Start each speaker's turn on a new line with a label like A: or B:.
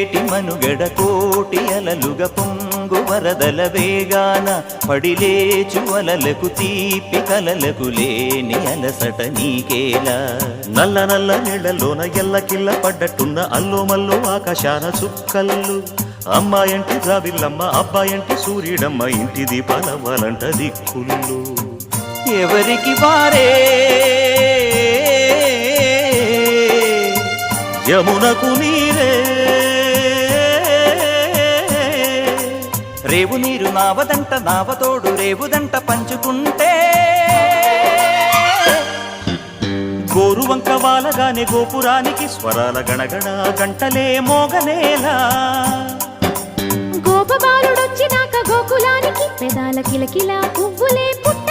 A: ఏటి మనుగడ కోటి అలలుగ పొంగు వరదల వేగాన పడిలేచు అలలకు తీపి కలలకు లేని అలసట నీకేలా
B: నల్ల నల్ల నీళ్లలోన ఎల్లకిల్ల పడ్డట్టున్న అల్లో మల్లో ఆకాశాన చుక్కల్లు అమ్మాయంటి జాబిల్లమ్మ అబ్బాయంటి సూర్యుడమ్మ ఇంటి దీపాలవ్వాలంట దిక్కుళ్ళు
A: ఎవరికి వారే
B: యమునకు నీరే
A: రేవు నీరు నావదంట నావతోడు రేవుదంట పంచుకుంటే
B: గోరువంక వాలగానే గోపురానికి స్వరాల గణగణ గంటలే మోగనేలా
C: గోపబాలుడొచ్చినాక గోకులానికి పెదాల కిలకిల పువ్వులే పుట్ట